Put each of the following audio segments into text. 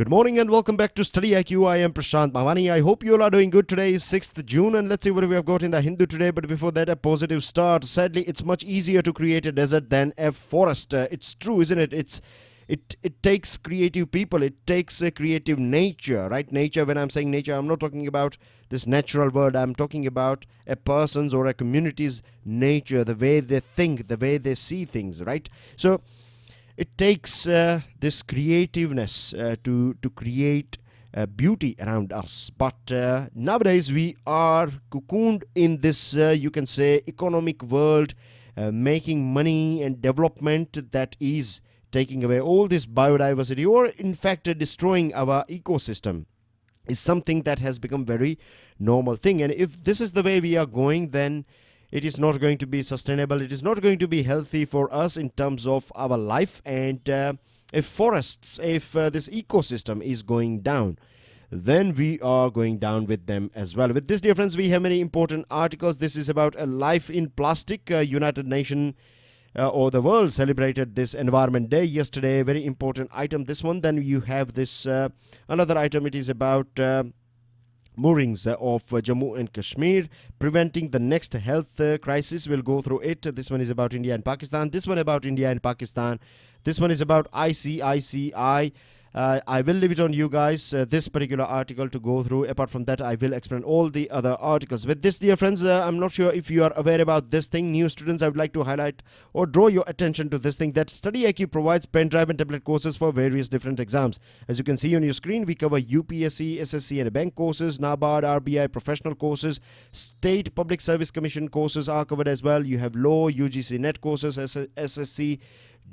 Good morning and welcome back to StudyIQ. I am Prashant Bhavani. I hope you all are doing good. Today is 6th June and let's see what we have got in the Hindu today. But before that, a positive start. Sadly, it's much easier to create a desert than a forest. It's true, isn't it? It takes creative people. It takes a creative nature, right? Nature, when I'm saying nature, I'm not talking about this natural world. I'm talking about a person's or a community's nature, the way they think, the way they see things, right? So it takes this creativeness to create beauty around us. But nowadays we are cocooned in this, you can say, economic world, making money and development that is taking away all this biodiversity, or in fact destroying our ecosystem, is something that has become very normal thing. And if this is the way we are going, then it is not going to be sustainable. It is not going to be healthy for us in terms of our life. And if forests, if this ecosystem is going down, then we are going down with them as well. With this, dear friends, we have many important articles. This is about a life in plastic. United Nations or the world celebrated this Environment Day yesterday. Very important item, this one. Then you have this another item. It is about moorings of Jammu and Kashmir, preventing the next health crisis. We'll go through it. This one is about India and Pakistan. This one about India and Pakistan. This one is about ICICI. I will leave it on you guys, this particular article to go through. Apart from that, I will explain all the other articles. With this, dear friends, I'm not sure if you are aware about this thing. New students, I would like to highlight or draw your attention to this thing, that StudyIQ provides pen drive and tablet courses for various different exams. As you can see on your screen, we cover UPSC, SSC and bank courses, NABARD, RBI professional courses, State Public Service Commission courses are covered as well. You have law, UGC net courses, SSC,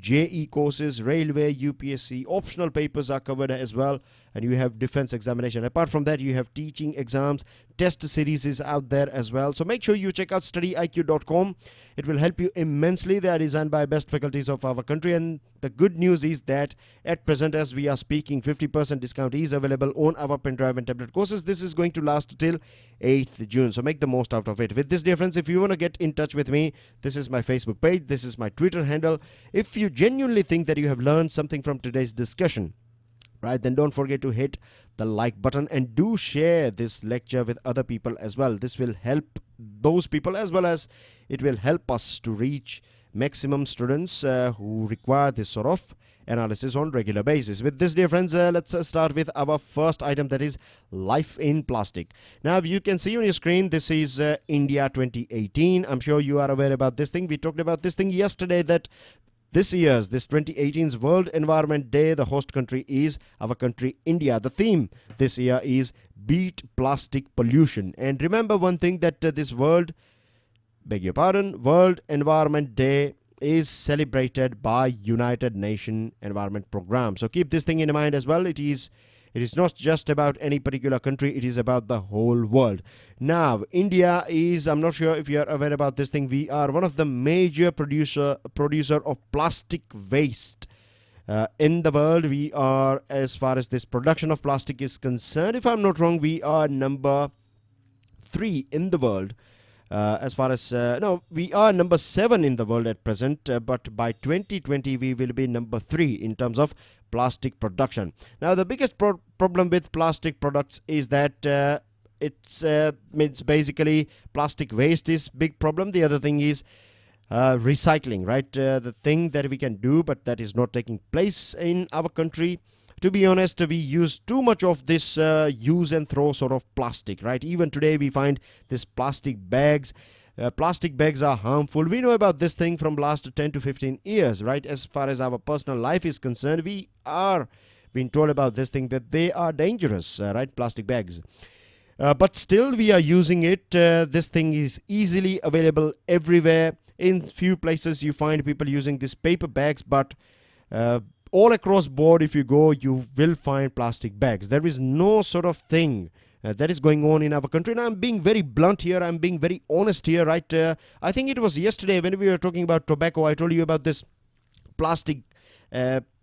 JE courses, railway, UPSC, optional papers are covered as well, and you have defense examination. Apart from that, you have teaching exams, test series is out there as well. So make sure you check out StudyIQ.com. It will help you immensely. They are designed by best faculties of our country, and the good news is that at present, as we are speaking, 50% discount is available on our pen drive and tablet courses. This is going to last till 8th June, so make the most out of it. With this, dear friends, if you want to get in touch with me, this is my Facebook page, this is my Twitter handle. If you genuinely think that you have learned something from today's discussion, right, then don't forget to hit the like button and do share this lecture with other people as well. This will help those people, as well as it will help us to reach maximum students who require this sort of analysis on regular basis. With this, dear friends, let's start with our first item, that is life in plastic. Now you can see on your screen, this is India 2018. I'm sure you are aware about this thing. We talked about this thing yesterday, that this 2018's World Environment Day, the host country is our country, India. The theme this year is Beat Plastic Pollution. And remember one thing, that this World Environment Day is celebrated by United Nations Environment Program. So keep this thing in mind as well. It is not just about any particular country, it is about the whole world. Now, India is, I'm not sure if you are aware about this thing, we are one of the major producer of plastic waste in the world. We are, as far as this production of plastic is concerned, if I'm not wrong, we are number 3 in the world. As far as no, we are number 7 in the world at present, but by 2020 we will be number 3 in terms of plastic production. Now, the biggest problem with plastic products is that it's basically plastic waste is big problem. The other thing is recycling, right? The thing that we can do, but that is not taking place in our country. To be honest, we use too much of this use and throw sort of plastic, right? Even today we find this plastic bags. Plastic bags are harmful. We know about this thing from last 10 to 15 years, right? As far as our personal life is concerned, we are being told about this thing, that they are dangerous, right? Plastic bags. But still we are using it. This thing is easily available everywhere. In few places you find people using these paper bags, but all across board, if you go, you will find plastic bags. There is no sort of thing that is going on in our country. And I'm being very blunt here. I'm being very honest here, right? I think it was yesterday when we were talking about tobacco, I told you about this plastic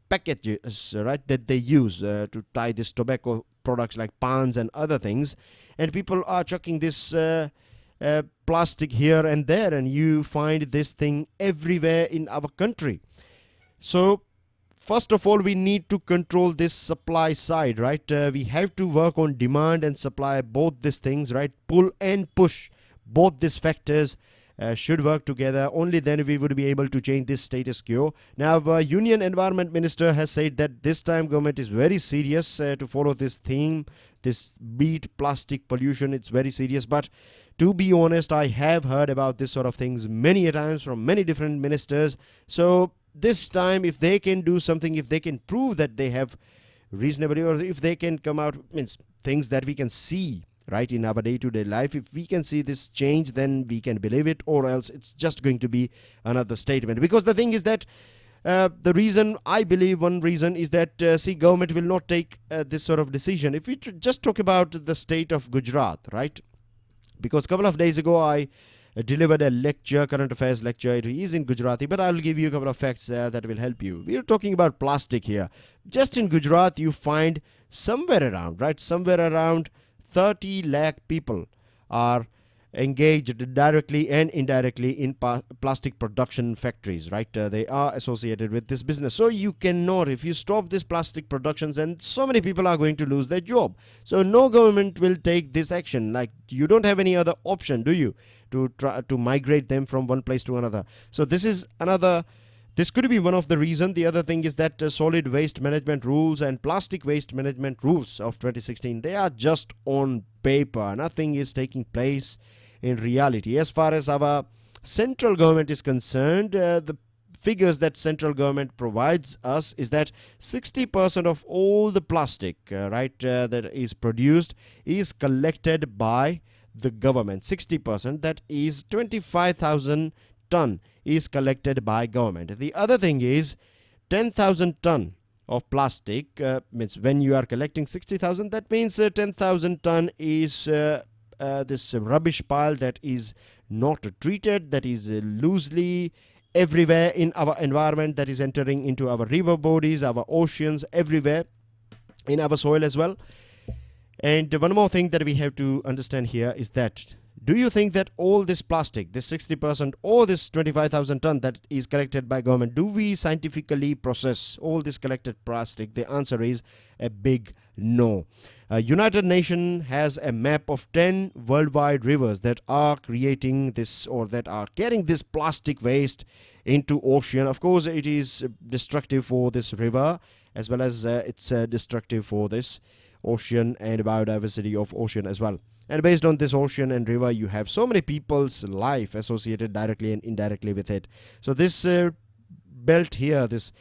packages, right, that they use to tie this tobacco products like pans and other things. And people are chucking this plastic here and there, and you find this thing everywhere in our country. So first of all, we need to control this supply side, right? We have to work on demand and supply, both these things, right? Pull and push, both these factors should work together. Only then we would be able to change this status quo. Now, Union Environment Minister has said that this time government is very serious to follow this theme, this beat plastic pollution. It's very serious. But to be honest, I have heard about this sort of things many a times from many different ministers. So this time, if they can do something, if they can prove that they have reasonably, or if they can come out, means things that we can see, right, in our day-to-day life, if we can see this change, then we can believe it, or else it's just going to be another statement. Because the thing is that the reason, I believe one reason is that see, government will not take this sort of decision. If we just talk about the state of Gujarat, right, because a couple of days ago I delivered a lecture, current affairs lecture. It is in Gujarati, but I'll give you a couple of facts that will help you. We are talking about plastic here. Just in Gujarat, you find somewhere around, right, somewhere around 30 lakh people are engaged directly and indirectly in plastic production factories, right? They are associated with this business. So you cannot, if you stop this plastic productions, and so many people are going to lose their job. So no government will take this action. Like, you don't have any other option, do you, to try to migrate them from one place to another. So this is another. This could be one of the reasons. The other thing is that solid waste management rules and plastic waste management rules of 2016, they are just on paper. Nothing is taking place in reality. As far as our central government is concerned, the figures that central government provides us is that 60% of all the plastic, that is produced is collected by the government. 60%, that is 25,000 ton is collected by government. The other thing is 10,000 ton of plastic means when you are collecting 60,000, that means 10,000 ton is this rubbish pile that is not treated, that is loosely everywhere in our environment, that is entering into our river bodies, our oceans, everywhere in our soil as well. And one more thing that we have to understand here is that, do you think that all this plastic, this 60% or this 25,000 ton that is collected by government, do we scientifically process all this collected plastic? The answer is a big no. United Nations has a map of 10 worldwide rivers that are creating this, or that are carrying this plastic waste into ocean. Of course, it is destructive for this river, as well as it's destructive for this ocean and biodiversity of ocean as well. And based on this ocean and river, you have so many people's life associated directly and indirectly with it. So this belt here, this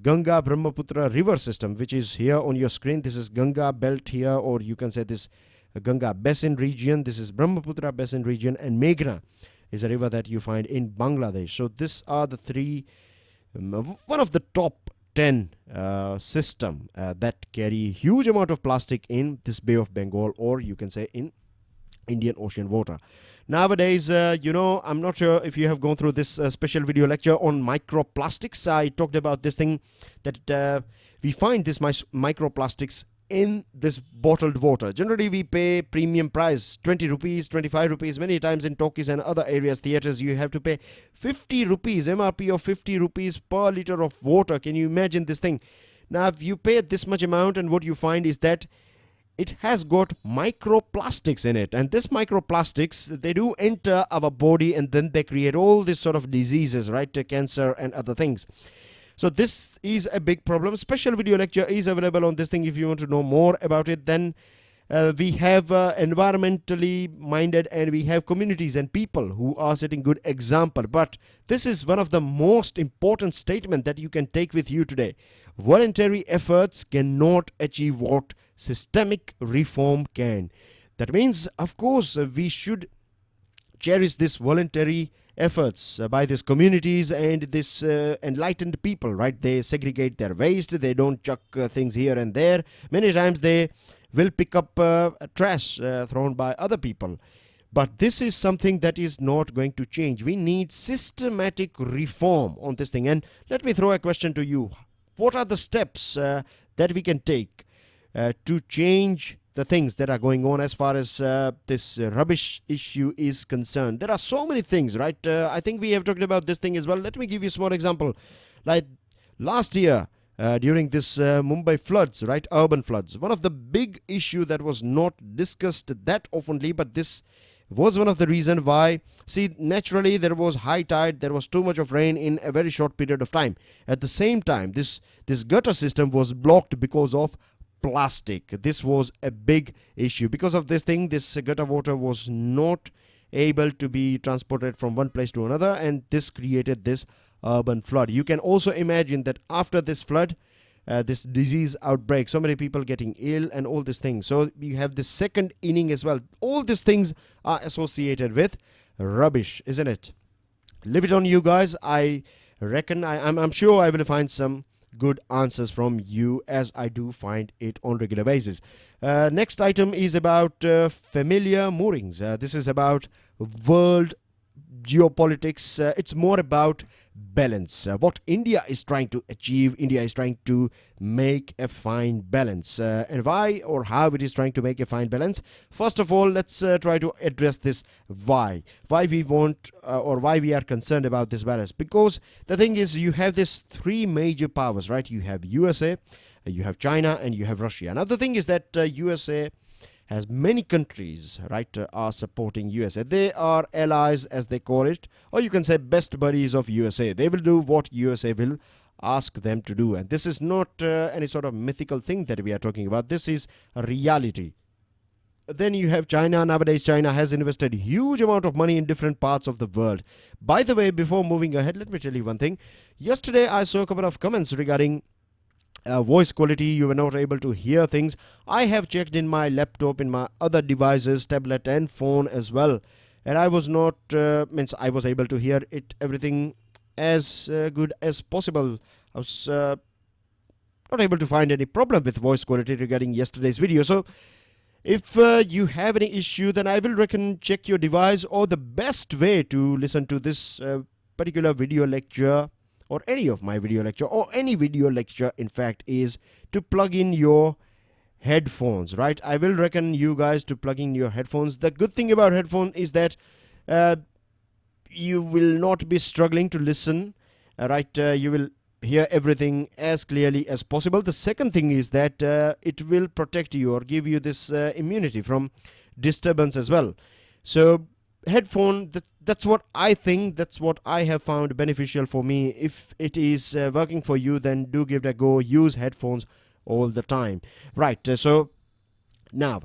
Ganga Brahmaputra river system, which is here on your screen, this is Ganga belt here, or you can say this Ganga basin region, this is Brahmaputra basin region, and Meghna is a river that you find in Bangladesh. So these are the three, one of the top 10 system that carry huge amount of plastic in this Bay of Bengal, or you can say in Indian Ocean water. Nowadays, I'm not sure if you have gone through this special video lecture on microplastics. I talked about this thing that we find this microplastics in this bottled water. Generally, we pay premium price, 20 rupees, 25 rupees. Many times in talkies and other areas, theaters, you have to pay 50 rupees, MRP of 50 rupees per liter of water. Can you imagine this thing? Now, if you pay this much amount, and what you find is that it has got microplastics in it, and this microplastics, they do enter our body, and then they create all these sort of diseases, right? Cancer and other things. So this is a big problem. Special video lecture is available on this thing. If you want to know more about it, then we have environmentally minded, and we have communities and people who are setting good example. But this is one of the most important statement that you can take with you today. Voluntary efforts cannot achieve what systemic reform can. That means, of course, we should cherish this voluntary efforts by these communities and this enlightened people, right? They segregate their waste, they don't chuck things here and there. Many times they will pick up trash thrown by other people. But this is something that is not going to change. We need systematic reform on this thing. And let me throw a question to you. What are the steps that we can take to change the things that are going on as far as this rubbish issue is concerned? There are so many things, right? I think we have talked about this thing as well. Let me give you a small example. Like last year, during this Mumbai floods, right? Urban floods. One of the big issue that was not discussed that oftenly, but this was one of the reason why. See, naturally there was high tide, there was too much of rain in a very short period of time. At the same time, this gutter system was blocked because of plastic. This was a big issue. Because of this thing, this gutter water was not able to be transported from one place to another, and this created this urban flood. You can also imagine that after this flood, this disease outbreak, so many people getting ill and all these things. So you have this second inning as well. All these things are associated with rubbish, isn't it? Leave it on you guys. I reckon I'm sure I will find some good answers from you, as I do find it on regular basis. Next item is about familiar moorings. This is about world geopolitics. It's more about balance. What India is trying to achieve, India is trying to make a fine balance. And why or how it is trying to make a fine balance? First of all, let's try to address this why we want or why we are concerned about this balance. Because the thing is, you have these three major powers, right? You have USA, you have China, and you have Russia. Now the thing is that USA has many countries, right, are supporting USA. They are allies, as they call it, or you can say best buddies of USA. They will do what USA will ask them to do. And this is not any sort of mythical thing that we are talking about. This is a reality. Then you have China. Nowadays, China has invested huge amount of money in different parts of the world. By the way, before moving ahead, let me tell you one thing. Yesterday, I saw a couple of comments regarding voice quality. You were not able to hear things. I have checked in my laptop, in my other devices, tablet and phone as well, and I was not I was able to hear it, everything as good as possible. I was not able to find any problem with voice quality regarding yesterday's video. So if you have any issue, then I will recommend check your device, or the best way to listen to this particular video lecture, or any of my video lecture, or any video lecture in fact, is to plug in your headphones, right? I will recommend you guys to plug in your headphones. The good thing about headphone is that you will not be struggling to listen, right? You will hear everything as clearly as possible. The second thing is that it will protect you or give you this immunity from disturbance as well. So headphone, that's what I think, that's what I have found beneficial for me. If it is working for you, then do give it a go. Use headphones all the time, right? So now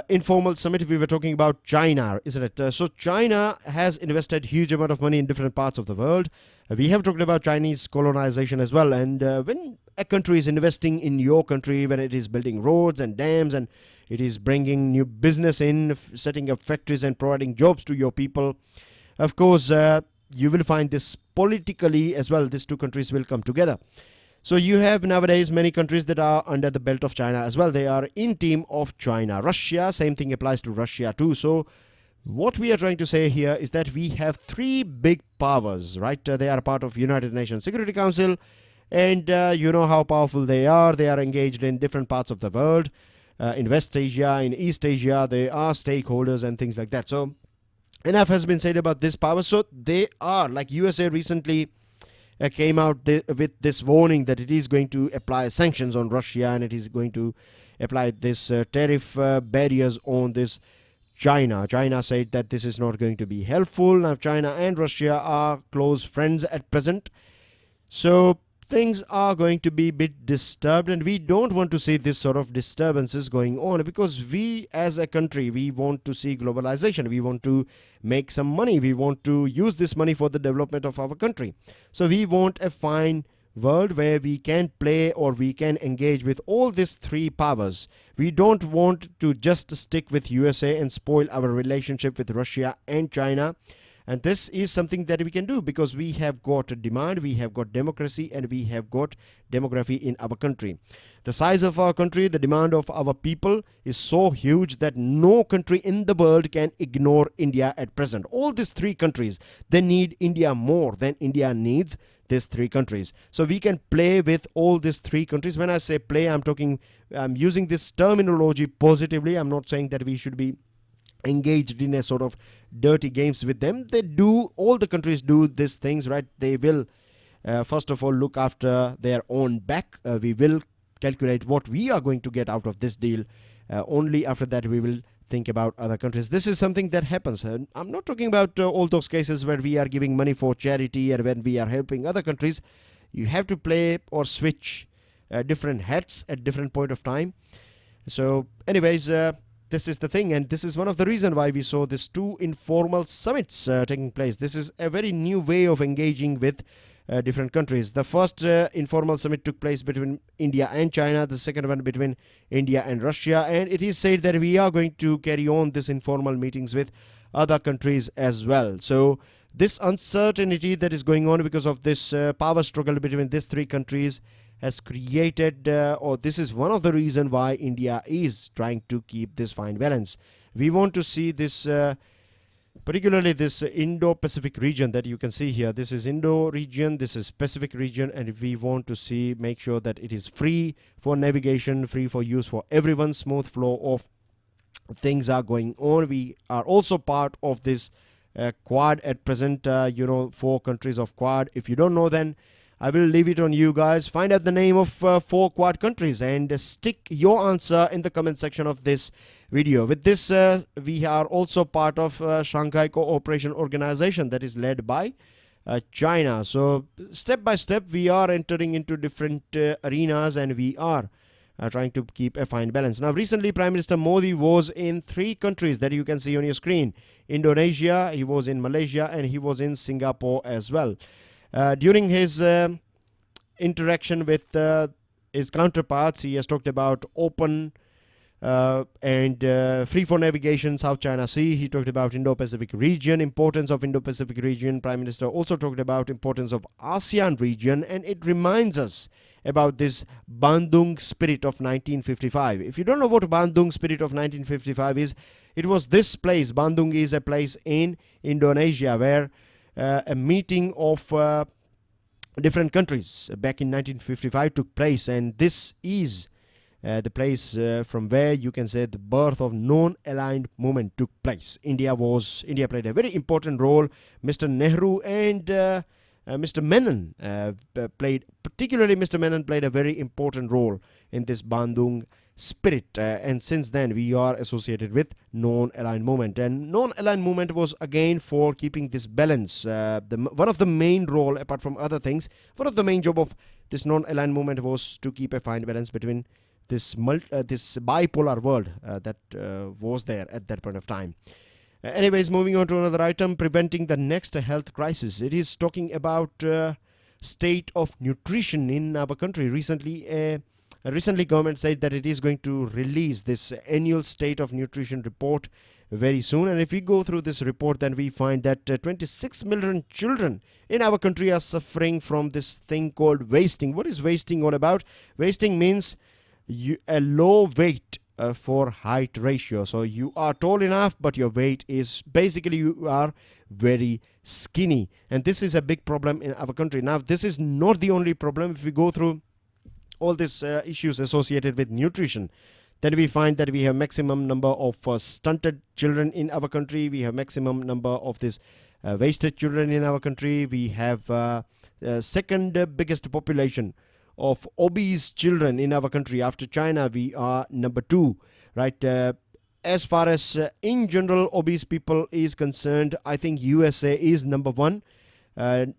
informal summit, we were talking about China, isn't it? So China has invested huge amount of money in different parts of the world. We have talked about Chinese colonization as well, and when a country is investing in your country, when it is building roads and dams, and it is bringing new business in, setting up factories and providing jobs to your people, of course you will find this politically as well. These two countries will come together. So you have nowadays many countries that are under the belt of China as well. They are in team of China. Russia, same thing applies to Russia too. So what we are trying to say here is that we have three big powers, right? They are part of United Nations Security Council, and you know how powerful they are. They are engaged in different parts of the world. In West Asia, in East Asia, they are stakeholders and things like that. So enough has been said about this power. So they are, like USA recently came out with this warning that it is going to apply sanctions on Russia, and it is going to apply this tariff barriers on this China. China said that this is not going to be helpful. Now China and Russia are close friends at present. So things are going to be a bit disturbed, and we don't want to see this sort of disturbances going on, because we as a country, we want to see globalization. We want to make some money. We want to use this money for the development of our country. So we want a fine world where we can play, or we can engage with all these three powers. We don't want to just stick with USA and spoil our relationship with Russia and China. And this is something that we can do, because we have got a demand, we have got democracy, and we have got demography in our country. The size of our country, the demand of our people is so huge that no country in the world can ignore India at present. All these three countries, they need India more than India needs these three countries. So we can play with all these three countries. When I say play, I'm using this terminology positively. I'm not saying that we should be engaged in a sort of dirty games with them. They do, all the countries do these things, right? They will first of all look after their own back. We will calculate what we are going to get out of this deal. Only after that we will think about other countries. This is something that happens. I'm not talking about all those cases where we are giving money for charity and when we are helping other countries. You have to play or switch different hats at different point of time. So anyways, this is the thing, and this is one of the reasons why we saw these two informal summits taking place. This is a very new way of engaging with different countries. The first informal summit took place between India and China, the second one between India and Russia, and it is said that we are going to carry on this informal meetings with other countries as well. So this uncertainty that is going on because of this power struggle between these three countries has created, or this is one of the reasons why India is trying to keep this fine balance. We want to see this, particularly this Indo-Pacific region that you can see here. This is Indo region, this is Pacific region, and we want to see, make sure that it is free for navigation, free for use for everyone, smooth flow of things are going on. We are also part of this Quad at present, 4 countries of Quad. If you don't know, then I will leave it on you guys. Find out the name of 4 Quad countries and stick your answer in the comment section of this video. With this, we are also part of Shanghai Cooperation Organization that is led by China. So step by step, we are entering into different arenas, and we are trying to keep a fine balance. Now, recently, Prime Minister Modi was in 3 countries that you can see on your screen. Indonesia, he was in Malaysia, and he was in Singapore as well. During his interaction with his counterparts, he has talked about open and free for navigation South China Sea. He talked about Indo-Pacific region, importance of Indo-Pacific region. Prime Minister also talked about importance of ASEAN region, and it reminds us about this Bandung spirit of 1955. If you don't know what Bandung spirit of 1955 is, it was this place. Bandung is a place in Indonesia where a meeting of different countries back in 1955 took place, and this is the place from where you can say the birth of non-aligned movement took place. India played a very important role. Mr. Nehru and Mr. Menon particularly Mr. Menon played a very important role in this Bandung spirit, and since then we are associated with non-aligned movement, and non-aligned movement was again for keeping this balance. One of the main role, apart from other things, one of the main job of this non-aligned movement was to keep a fine balance between this bipolar world that was there at that point of time. Anyways, moving on to another item, preventing the next health crisis. It is talking about state of nutrition in our country. Recently, government said that it is going to release this annual state of nutrition report very soon. And if we go through this report, then we find that 26 million children in our country are suffering from this thing called wasting. What is wasting all about? Wasting means a low weight for height ratio. So you are tall enough, but your weight is basically, you are very skinny. And this is a big problem in our country. Now, this is not the only problem. If we go through all these issues associated with nutrition, then we find that we have maximum number of stunted children in our country. We have maximum number of this wasted children in our country. We have second biggest population of obese children in our country. After China, we are number 2, right? As far as in general obese people is concerned, I think USA is number 1.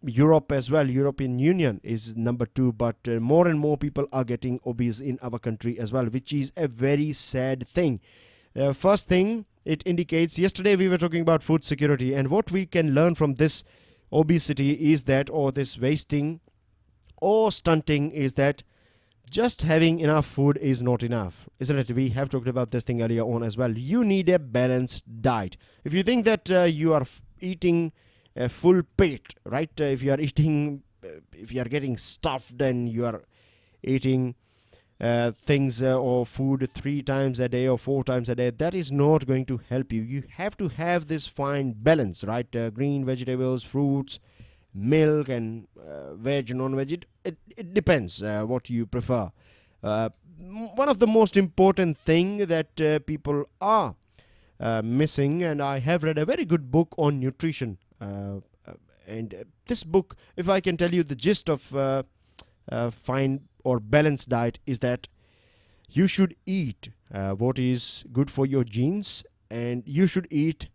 Europe as well, European Union is number 2, but more and more people are getting obese in our country as well, which is a very sad thing. First thing it indicates, yesterday we were talking about food security, and what we can learn from this obesity is that, or this wasting or stunting, is that just having enough food is not enough, isn't it? We have talked about this thing earlier on as well. You need a balanced diet. If you think that you are eating a full plate, right? If you are getting stuffed, then you are eating things or food 3 times a day or 4 times a day, that is not going to help you. You have to have this fine balance, right? Green vegetables, fruits, milk, and veg, non-veg. It depends what you prefer. One of the most important thing that people are missing, and I have read a very good book on nutrition, And this book, if I can tell you the gist of fine or balanced diet, is that you should eat what is good for your genes, and you should eat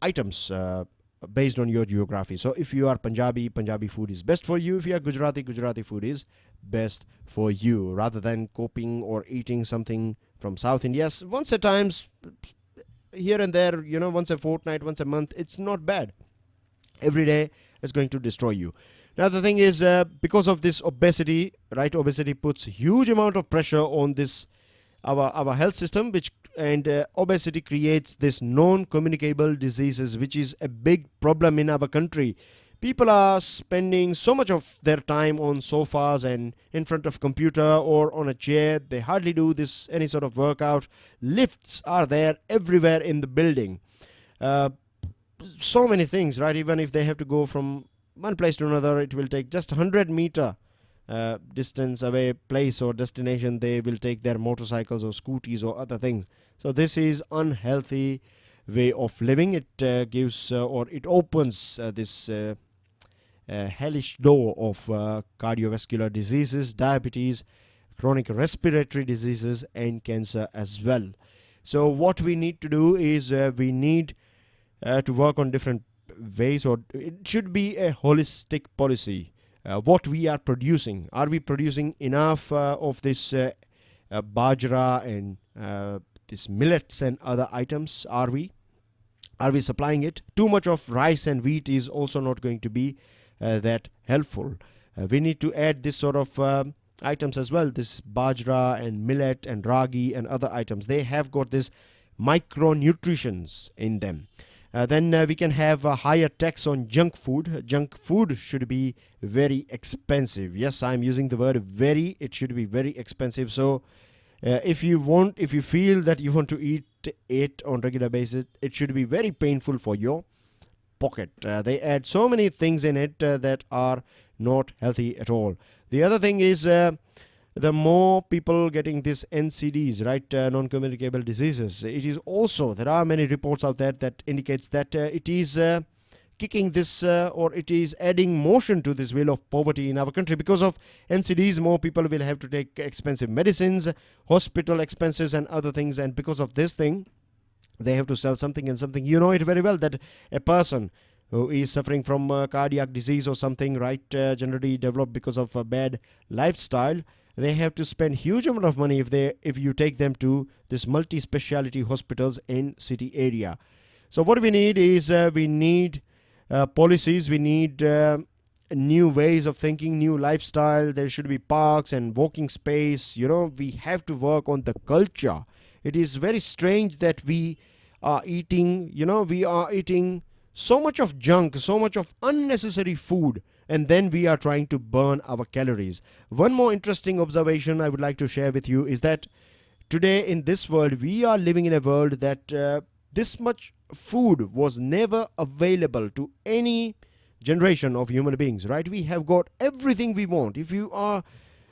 items based on your geography. So if you are Punjabi, Punjabi food is best for you. If you are Gujarati, Gujarati food is best for you, rather than coping or eating something from South India. Once at times, here and there, once a fortnight, once a month, it's not bad. Every day is going to destroy you. Now the thing is, because of this obesity, right? Obesity puts huge amount of pressure on this our health system, and obesity creates this non-communicable diseases, which is a big problem in our country. People are spending so much of their time on sofas and in front of computer or on a chair. They hardly do any sort of workout. Lifts are there everywhere in the building. So many things, right? Even if they have to go from one place to another, it will take just 100-meter distance away place or destination. They will take their motorcycles or scooties or other things. So this is unhealthy way of living. It gives or it opens this hellish door of cardiovascular diseases, diabetes, chronic respiratory diseases, and cancer as well. So what we need to do is we need to work on different ways, or it should be a holistic policy. What we are producing, are we producing enough of this bajra and this millets and other items? Are we supplying it? Too much of rice and wheat is also not going to be that helpful. We need to add this sort of items as well, this bajra and millet and ragi and other items. They have got this micronutrients in them. Then we can have a higher tax on junk food. Junk food should be very expensive. Yes, I'm using the word very. It should be very expensive. So if you feel that you want to eat it on regular basis, it should be very painful for your pocket. They add so many things in it that are not healthy at all. The other thing is the more people getting this NCDs, right, non-communicable diseases, it is also, there are many reports out there that indicates that it is kicking this or it is adding motion to this wheel of poverty in our country. Because of NCDs, more people will have to take expensive medicines, hospital expenses and other things, and because of this thing, they have to sell something and something. You know it very well that a person who is suffering from cardiac disease or something, right, generally developed because of a bad lifestyle, they have to spend huge amount of money if you take them to this multi-speciality hospitals in city area. So what we need is we need policies, we need new ways of thinking, new lifestyle. There should be parks and walking space. We have to work on the culture. It is very strange that we are eating, so much of junk, so much of unnecessary food, and then we are trying to burn our calories. One more interesting observation I would like to share with you is that today in this world, we are living in a world that this much food was never available to any generation of human beings, right? We have got everything we want. If you are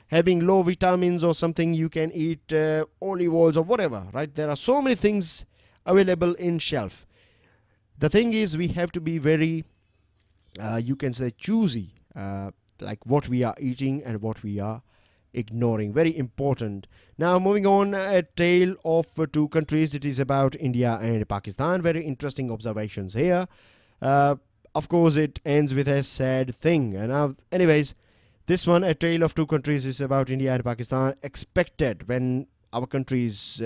having low vitamins or something, you can eat olive oils or whatever, right? There are so many things available in shelf. The thing is, we have to be very, you can say, choosy, like what we are eating and what we are ignoring. Very important. Now, moving on, a tale of two countries. It is about India and Pakistan. Very interesting observations here. Of course, it ends with a sad thing. And anyways, this one, a tale of two countries, is about India and Pakistan. Expected when our countries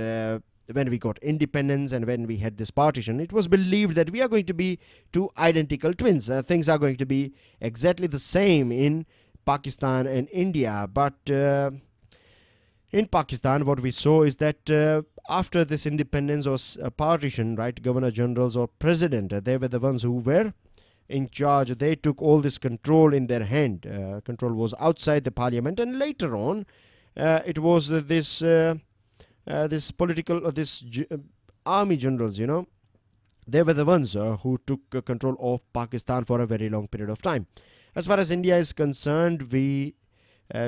when we got independence and when we had this partition, it was believed that we are going to be two identical twins. Things are going to be exactly the same in Pakistan and India. But in Pakistan, what we saw is that after this independence or partition, right, governor generals or president, they were the ones who were in charge. They took all this control in their hand. Control was outside the parliament, and later on, it was this political, army generals, they were the ones who took control of Pakistan for a very long period of time. As far as India is concerned, we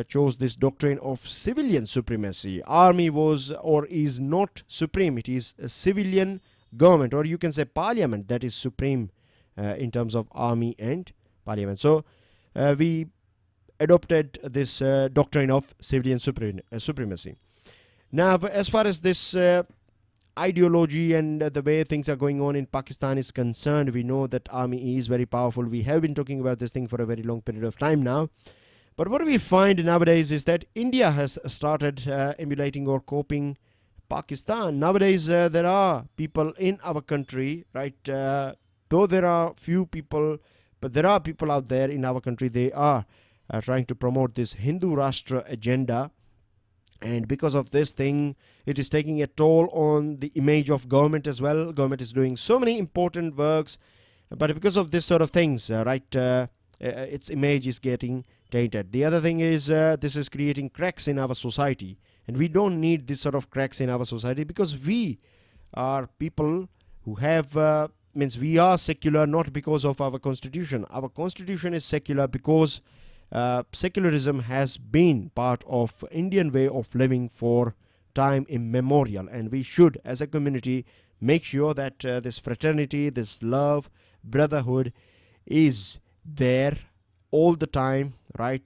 chose this doctrine of civilian supremacy. Army was or is not supreme. It is a civilian government, or you can say parliament, that is supreme in terms of army and parliament. So we adopted this doctrine of civilian supremacy. Now, as far as this ideology and the way things are going on in Pakistan is concerned, we know that army is very powerful. We have been talking about this thing for a very long period of time now. But what we find nowadays is that India has started emulating or copying Pakistan. Nowadays, there are people in our country, right? Though there are few people, but there are people out there in our country, they are trying to promote this Hindu Rashtra agenda. And because of this thing, it is taking a toll on the image of government as well. Government is doing so many important works, but because of this sort of things, its image is getting tainted. The other thing is this is creating cracks in our society, and we don't need this sort of cracks in our society, because we are people who have means we are secular, not because of our constitution. Our constitution is secular because secularism has been part of Indian way of living for time immemorial, and we should as a community make sure that this fraternity, this love, brotherhood is there all the time, right?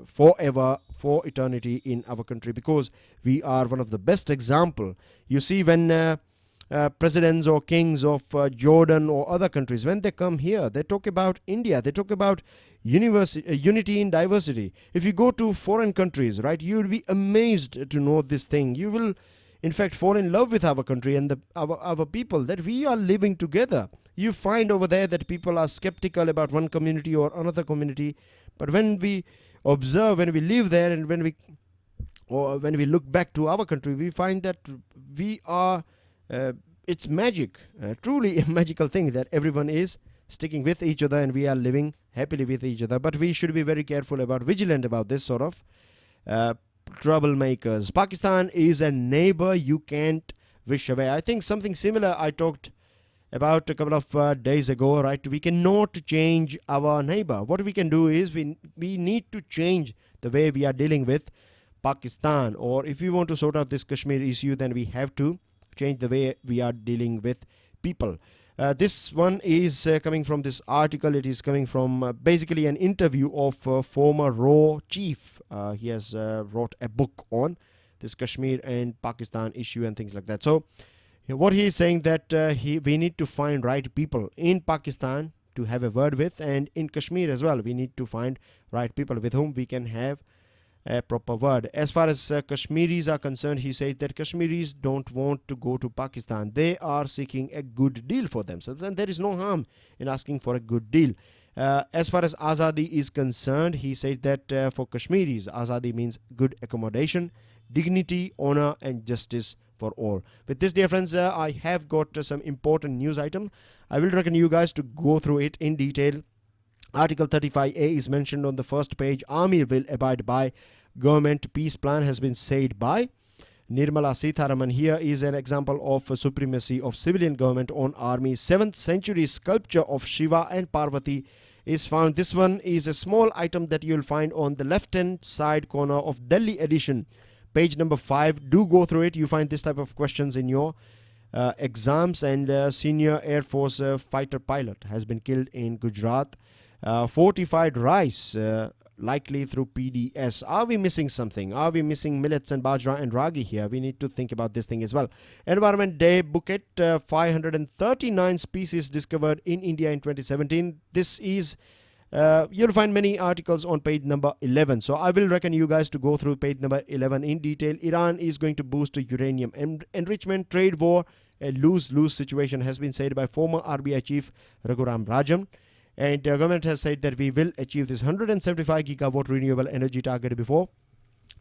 Forever, for eternity in our country, because we are one of the best example. You see, when presidents or kings of Jordan or other countries, when they come here, they talk about India, they talk about unity in diversity. If you go to foreign countries, right, you will be amazed to know this thing. You will in fact fall in love with our country and our people, that we are living together. You find over there that people are skeptical about one community or another community, but when we observe, when we live there, and when we look back to our country, we find that we are it's magic, truly a magical thing, that everyone is sticking with each other and we are living happily with each other. But we should be very careful about, vigilant about this sort of troublemakers. Pakistan is a neighbor you can't wish away. I think something similar I talked about a couple of days ago, right? We cannot change our neighbor. What we can do is we need to change the way we are dealing with Pakistan, or if we want to sort out this Kashmir issue, then we have to change the way we are dealing with people. This one is coming from this article. It is coming from basically an interview of former RAW chief. He has wrote a book on this Kashmir and Pakistan issue and things like that. So what he is saying that we need to find right people in Pakistan to have a word with, and in Kashmir as well. We need to find right people with whom we can have a proper word. As far as Kashmiris are concerned, he said that Kashmiris don't want to go to Pakistan. They are seeking a good deal for themselves, and there is no harm in asking for a good deal. As far as Azadi is concerned, he said that for Kashmiris, Azadi means good accommodation, dignity, honor, and justice for all. With this, dear friends, I have got some important news item. I will recommend you guys to go through it in detail. Article 35A is mentioned on the first page. Army will abide by government peace plan has been said by Nirmala Sitharaman. Here is an example of supremacy of civilian government on army. 7th century sculpture of Shiva and Parvati is found. This one is a small item that you'll find on the left hand side corner of Delhi edition, page number 5. Do go through it. You find this type of questions in your exams. And senior Air Force fighter pilot has been killed in Gujarat. Fortified rice likely through PDS. Are we missing something? Are we missing millets and bajra and ragi here? We need to think about this thing as well. Environment Day bouquet, 539 species discovered in India in 2017. This is you'll find many articles on page number 11. So I will recommend you guys to go through page number 11 in detail. Iran is going to boost uranium enrichment. Trade war, a lose-lose situation has been said by former RBI chief Raghuram Rajan. And the government has said that we will achieve this 175 gigawatt renewable energy target before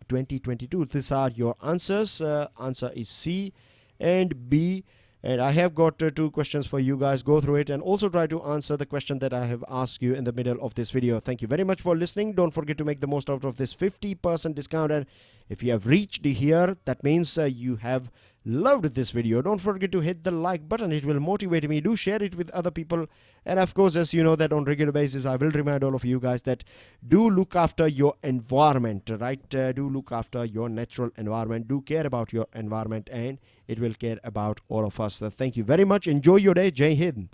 2022. These are your answers. Answer is C and B. And I have got 2 questions for you guys. Go through it and also try to answer the question that I have asked you in the middle of this video. Thank you very much for listening. Don't forget to make the most out of this 50% discount. And if you have reached here, that means you have loved this video. Don't forget to hit the like button. It will motivate me. Do share it with other people. And of course, as you know that on regular basis, I will remind all of you guys that do look after your environment, right? Do look after your natural environment. Do care about your environment, and it will care about all of us. Thank you very much. Enjoy your day. Jai Hind.